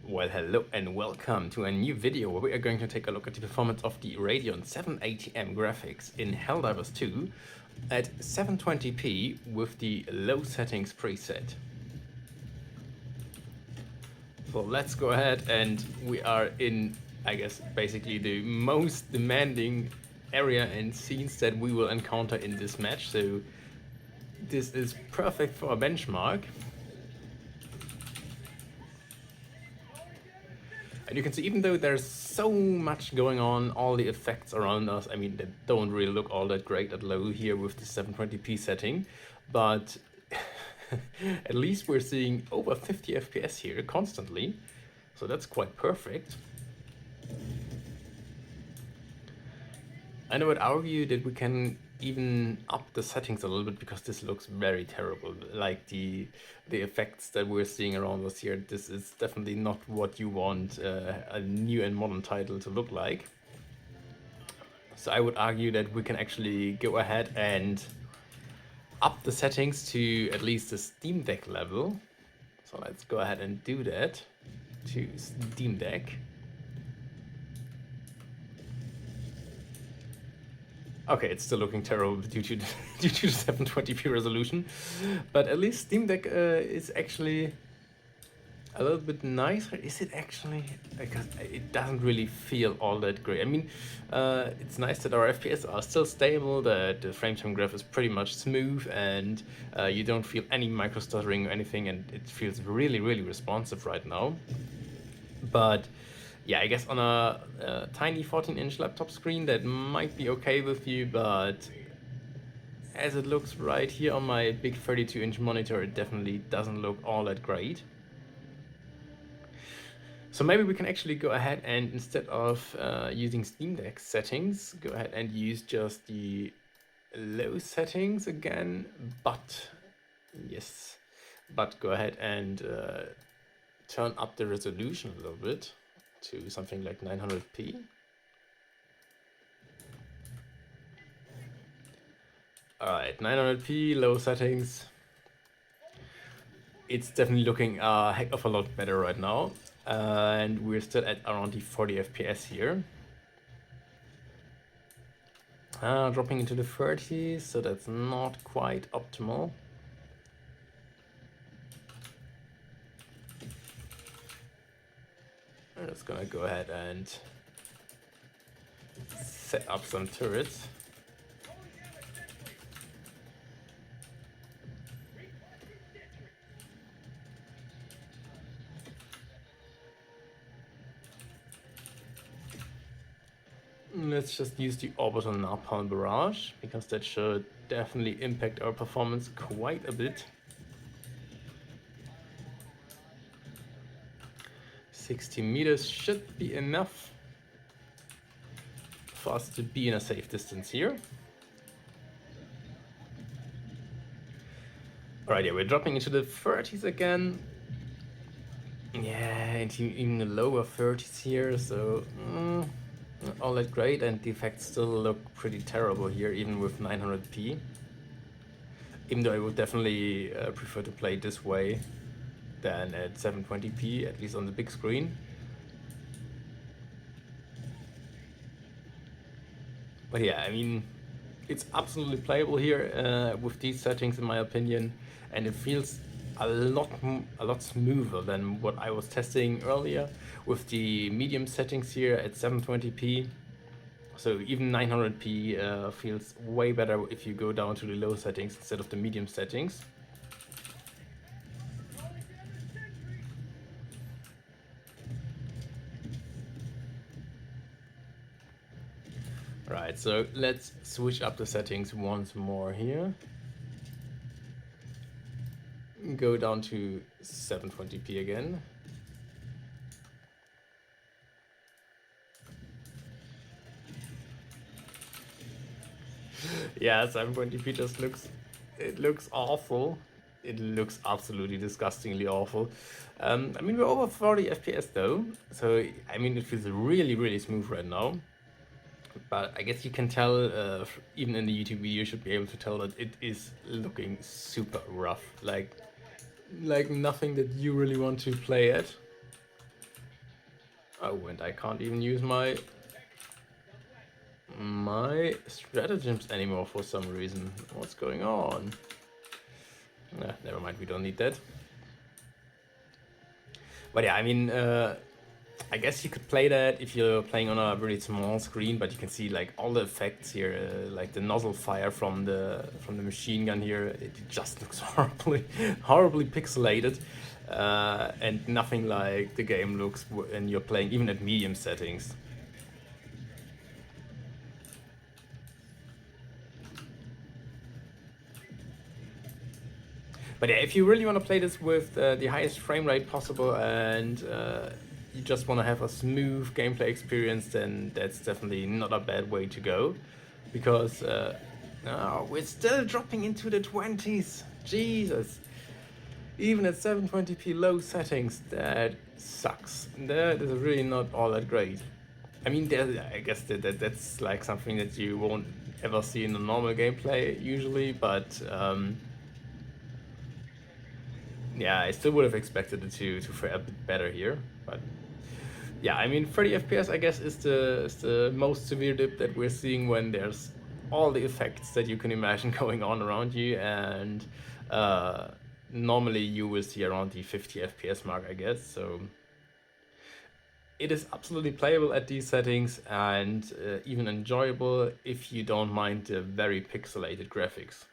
Well, hello and welcome to a new video where we are going to take a look at the performance of the Radeon 780M graphics in Helldivers 2 at 720p with the low settings preset. So let's go ahead, and we are in, I guess, basically the most demanding area and scenes that we will encounter in this match. So this is perfect for a benchmark. And you can see, even though there's so much going on, all the effects around us, I mean, they don't really look all that great at low here with the 720p setting, but at least we're seeing over 50 FPS here constantly, so that's quite perfect. And I would argue that we can even up the settings a little bit, because this looks very terrible. Like the effects that we're seeing around us here, this is definitely not what you want a new and modern title to look like. So I would argue that we can actually go ahead and up the settings to at least the Steam Deck level. So let's go ahead and do that to Steam Deck. Okay, it's still looking terrible due to the 720p resolution, but at least Steam Deck is actually a little bit nicer. Is it actually? Because it doesn't really feel all that great. I mean, it's nice that our FPS are still stable, that the frame time graph is pretty much smooth, and you don't feel any micro stuttering or anything, and it feels really, really responsive right now. But yeah, I guess on a tiny 14-inch laptop screen that might be okay with you, but as it looks right here on my big 32-inch monitor, it definitely doesn't look all that great. So maybe we can actually go ahead and, instead of using Steam Deck settings, go ahead and use just the low settings again, but go ahead and turn up the resolution a little bit to something like 900p. Alright, 900p, low settings. It's definitely looking a heck of a lot better right now. And we're still at around the 40 FPS here. Dropping into the 30s, so that's not quite optimal. I'm just gonna go ahead and set up some turrets. Let's just use the orbital napalm barrage, because that should definitely impact our performance quite a bit. 60 meters should be enough for us to be in a safe distance here. Alright, yeah, we're dropping into the 30s again. Yeah, into even the lower 30s here, so not all that great, and the effects still look pretty terrible here, even with 900p. Even though I would definitely prefer to play this way than at 720p, at least on the big screen. But yeah, I mean, it's absolutely playable here with these settings, in my opinion, and it feels a lot smoother than what I was testing earlier with the medium settings here at 720p. So even 900p feels way better if you go down to the low settings instead of the medium settings. Right, so let's switch up the settings once more here. Go down to 720p again. Yeah, 720p just looks awful. It looks absolutely disgustingly awful. I mean, we're over 40 FPS though, so I mean, it feels really, really smooth right now. But I guess you can tell, even in the YouTube video, you should be able to tell that it is looking super rough. Like nothing that you really want to play at. Oh, and I can't even use my stratagems anymore for some reason. What's going on? Never mind, we don't need that. But yeah, I mean, I guess you could play that if you're playing on a really small screen, but you can see like all the effects here, like the nozzle fire from the machine gun here. It just looks horribly pixelated, and nothing like the game looks when you're playing even at medium settings. But yeah, if you really want to play this with the highest frame rate possible and you just want to have a smooth gameplay experience, then that's definitely not a bad way to go. Because we're still dropping into the 20s. Jesus. Even at 720p low settings, that sucks. That is really not all that great. I mean, I guess that's like something that you won't ever see in a normal gameplay usually, but yeah, I still would have expected it to fare a bit better here, but yeah, I mean 30 FPS I guess is the most severe dip that we're seeing when there's all the effects that you can imagine going on around you, and normally you will see around the 50 FPS mark, I guess. So it is absolutely playable at these settings and even enjoyable if you don't mind the very pixelated graphics.